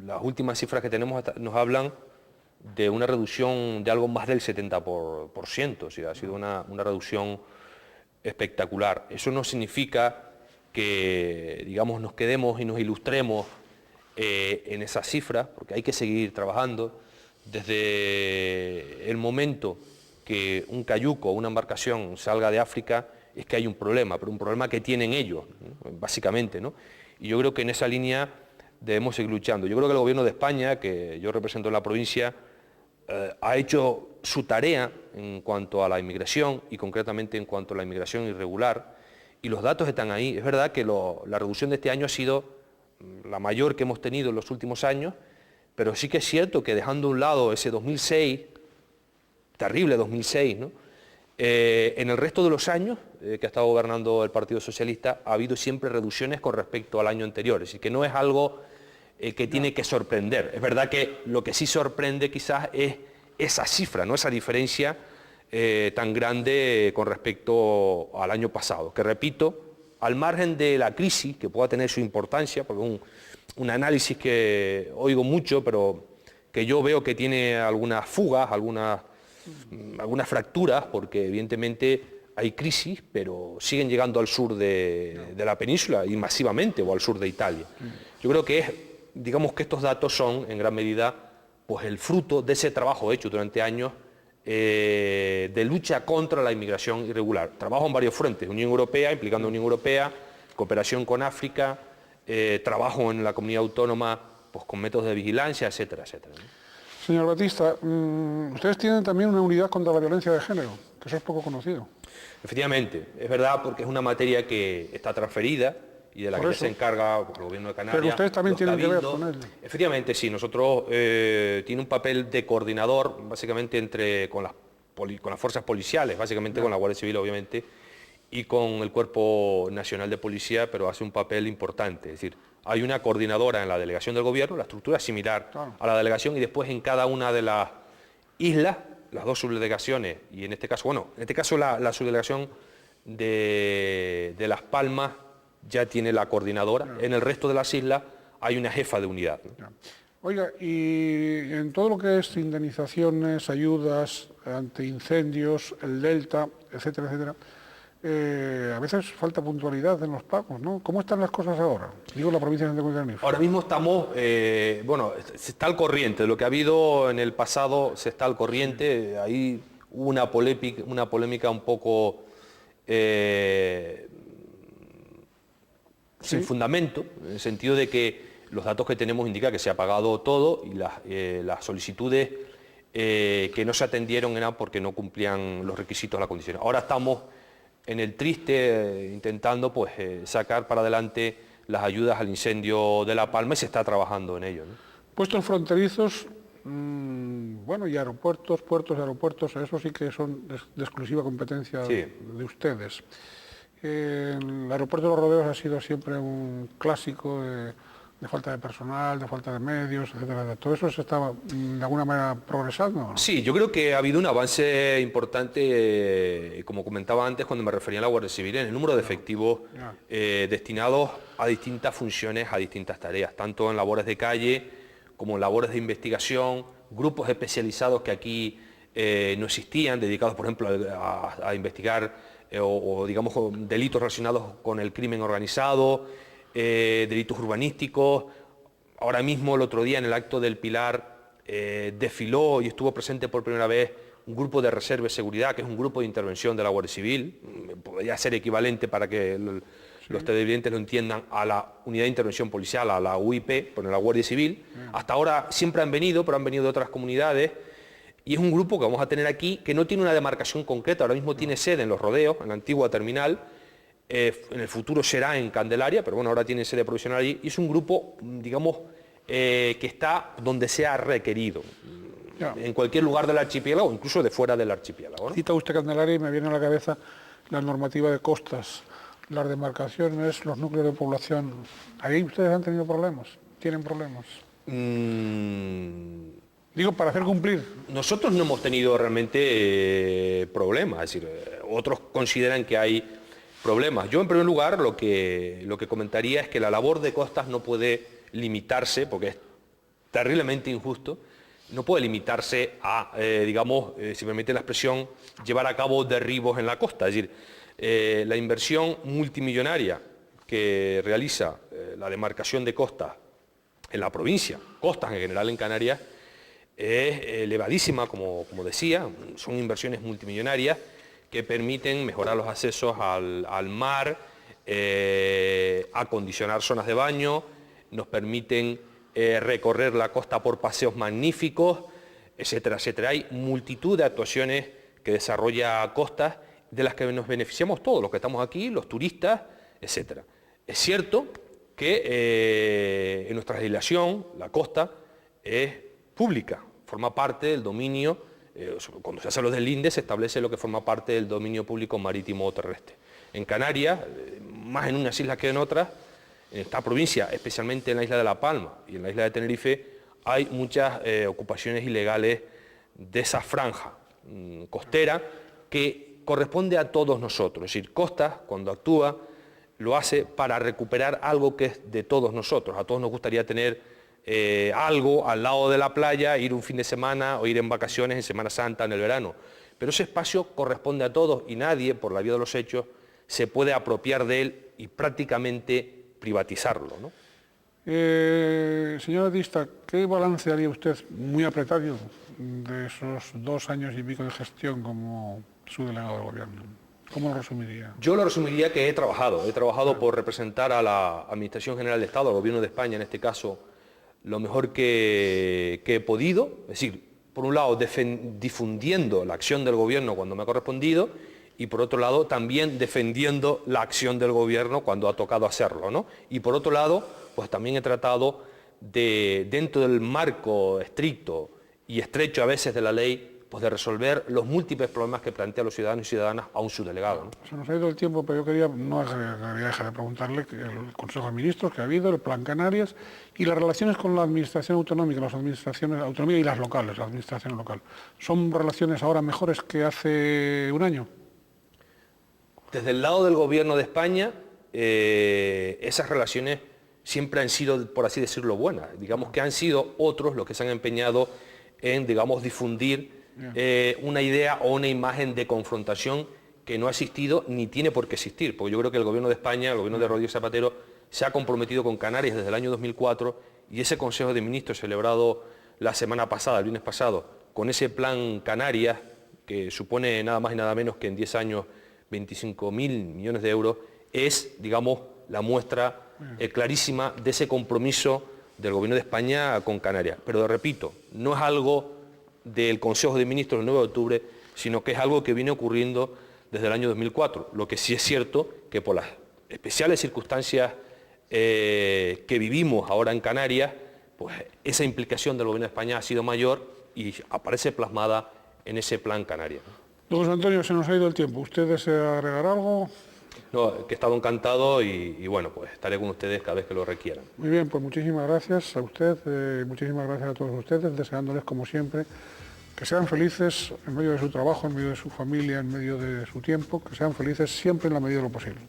las últimas cifras que tenemos nos hablan de una reducción de algo más del 70%, o sea, ha sido una reducción espectacular. Eso no significa que, digamos, nos quedemos y nos ilustremos en esas cifras, porque hay que seguir trabajando. desde el momento que un cayuco o una embarcación salga de África es que hay un problema, pero un problema que tienen ellos, ¿no? Básicamente, ¿no? Y yo creo que en esa línea debemos seguir luchando. Yo creo que el Gobierno de España, que yo represento en la provincia, ha hecho su tarea en cuanto a la inmigración y concretamente en cuanto a la inmigración irregular, y los datos están ahí. Es verdad que la reducción de este año ha sido la mayor que hemos tenido en los últimos años, pero sí que es cierto que dejando a un lado ese 2006, terrible 2006, ¿no? En el resto de los años que ha estado gobernando el Partido Socialista ha habido siempre reducciones con respecto al año anterior, es decir, que no es algo que tiene que sorprender. Es verdad que lo que sí sorprende quizás es esa cifra, ¿no? Esa diferencia tan grande con respecto al año pasado, que repito, al margen de la crisis, que pueda tener su importancia, porque es un análisis que oigo mucho, pero que yo veo que tiene algunas fugas, algunas fracturas, porque evidentemente hay crisis, pero siguen llegando al sur de la península y masivamente, o al sur de Italia. Yo creo que digamos que estos datos son en gran medida pues el fruto de ese trabajo hecho durante años de lucha contra la inmigración irregular. Trabajo en varios frentes, Unión Europea, implicando a Unión Europea, cooperación con África, trabajo en la comunidad autónoma pues con métodos de vigilancia, etcétera, etcétera, ¿no? Señor Batista, ustedes tienen también una unidad contra la violencia de género, que eso es poco conocido. Efectivamente, es verdad, porque es una materia que está transferida y de la que se encarga pues, el Gobierno de Canarias. Pero ustedes también tienen que ver con él. Efectivamente, sí, nosotros tiene un papel de coordinador, básicamente con las fuerzas policiales, básicamente con la Guardia Civil, obviamente, y con el Cuerpo Nacional de Policía, pero hace un papel importante, es decir, hay una coordinadora en la delegación del Gobierno, la estructura es similar a la delegación, y después en cada una de las islas, las dos subdelegaciones, y en este caso, la subdelegación de Las Palmas ya tiene la coordinadora, en el resto de las islas hay una jefa de unidad, ¿no? Oiga, y en todo lo que es indemnizaciones, ayudas ante incendios, el Delta, etcétera, etcétera, a veces falta puntualidad en los pagos, ¿no? ¿Cómo están las cosas ahora? Digo, la provincia de Tenerife. Ahora mismo estamos, se está al corriente, de lo que ha habido en el pasado se está al corriente, ahí hubo una polémica un poco sin fundamento, en el sentido de que los datos que tenemos indican que se ha pagado todo y las solicitudes que no se atendieron eran porque no cumplían los requisitos, las condiciones. Ahora estamos en el triste intentando pues, sacar para adelante las ayudas al incendio de La Palma y se está trabajando en ello, ¿no? Puestos fronterizos, bueno, y aeropuertos, puertos y aeropuertos, eso sí que son de exclusiva competencia de ustedes. El aeropuerto de Los Rodeos ha sido siempre un clásico de falta de personal, de falta de medios, etcétera. ¿Todo eso se está de alguna manera progresando, ¿no? Sí, yo creo que ha habido un avance importante, como comentaba antes cuando me refería a la Guardia Civil, en el número de efectivos destinados a distintas funciones, a distintas tareas, tanto en labores de calle como en labores de investigación, grupos especializados que aquí no existían, dedicados, por ejemplo, a investigar digamos, delitos relacionados con el crimen organizado, delitos urbanísticos. Ahora mismo, el otro día, en el acto del Pilar, desfiló y estuvo presente por primera vez un grupo de reserva y seguridad, que es un grupo de intervención de la Guardia Civil, podría ser equivalente para que los televidentes lo entiendan a la Unidad de Intervención Policial, a la UIP, por la Guardia Civil. Hasta ahora siempre han venido, pero han venido de otras comunidades, y es un grupo que vamos a tener aquí, que no tiene una demarcación concreta, ahora mismo tiene sede en Los Rodeos, en la antigua terminal, en el futuro será en Candelaria, pero bueno, ahora tiene sede provisional allí, y es un grupo, digamos, que está donde sea requerido, en cualquier lugar del archipiélago, incluso de fuera del archipiélago, ¿no? Cita usted Candelaria y me viene a la cabeza la normativa de costas, las demarcaciones, los núcleos de población. ¿Ahí ustedes han tenido problemas? ¿Tienen problemas? Digo, para hacer cumplir. Nosotros no hemos tenido realmente problemas, es decir, otros consideran que hay problemas. Yo, en primer lugar, lo que comentaría es que la labor de costas no puede limitarse, porque es terriblemente injusto, no puede limitarse a, digamos, si me permite la expresión, llevar a cabo derribos en la costa. Es decir, la inversión multimillonaria que realiza la demarcación de costas en la provincia, costas en general en Canarias, es elevadísima, como decía, son inversiones multimillonarias que permiten mejorar los accesos al mar, acondicionar zonas de baño, nos permiten recorrer la costa por paseos magníficos, etcétera, etcétera. Hay multitud de actuaciones que desarrolla Costas, de las que nos beneficiamos todos, los que estamos aquí, los turistas, etcétera. Es cierto que en nuestra legislación la costa es pública, forma parte del dominio, cuando se hace los deslindes se establece lo que forma parte del dominio público marítimo o terrestre. En Canarias, más en unas islas que en otras, en esta provincia, especialmente en la isla de La Palma y en la isla de Tenerife, hay muchas ocupaciones ilegales de esa franja costera que corresponde a todos nosotros. Es decir, Costas, cuando actúa, lo hace para recuperar algo que es de todos nosotros. A todos nos gustaría tener algo al lado de la playa, ir un fin de semana o ir en vacaciones en Semana Santa, en el verano. Pero ese espacio corresponde a todos y nadie, por la vía de los hechos, se puede apropiar de él y prácticamente privatizarlo, ¿no? Señor Dista, ¿qué balance haría usted, muy apretado, de esos 2 años y pico de gestión como subdelegado del Gobierno? ¿Cómo lo resumiría? Yo lo resumiría que he trabajado por representar a la Administración General de Estado, al Gobierno de España en este caso, lo mejor que he podido, es decir, por un lado difundiendo la acción del Gobierno cuando me ha correspondido y por otro lado también defendiendo la acción del Gobierno cuando ha tocado hacerlo, ¿no? Y por otro lado, pues también he tratado de, dentro del marco estricto y estrecho a veces de la ley, pues de resolver los múltiples problemas que plantean los ciudadanos y ciudadanas a un subdelegado, ¿no? Se nos ha ido el tiempo, pero yo quería dejar de preguntarle que el Consejo de Ministros que ha habido, el Plan Canarias y las relaciones con la administración autonómica, las administraciones autonómicas y las locales, la administración local. ¿Son relaciones ahora mejores que hace un año? Desde el lado del Gobierno de España, esas relaciones siempre han sido, por así decirlo, buenas. Digamos que han sido otros los que se han empeñado en, digamos, difundir una idea o una imagen de confrontación que no ha existido ni tiene por qué existir, porque yo creo que el Gobierno de España, el Gobierno de Rodríguez Zapatero, se ha comprometido con Canarias desde el año 2004 y ese Consejo de Ministros celebrado la semana pasada, el viernes pasado, con ese plan Canarias, que supone nada más y nada menos que en 10 años 25.000 millones de euros, es, digamos, la muestra clarísima de ese compromiso del Gobierno de España con Canarias. Pero repito, no es algo del Consejo de Ministros del 9 de octubre, sino que es algo que viene ocurriendo desde el año 2004. Lo que sí es cierto que por las especiales circunstancias que vivimos ahora en Canarias, pues esa implicación del Gobierno de España ha sido mayor y aparece plasmada en ese plan Canarias. Don José Antonio, se nos ha ido el tiempo. ¿Usted desea agregar algo? No, que he estado encantado y bueno, pues estaré con ustedes cada vez que lo requieran. Muy bien, pues muchísimas gracias a usted, muchísimas gracias a todos ustedes, deseándoles como siempre que sean felices en medio de su trabajo, en medio de su familia, en medio de su tiempo, que sean felices siempre en la medida de lo posible.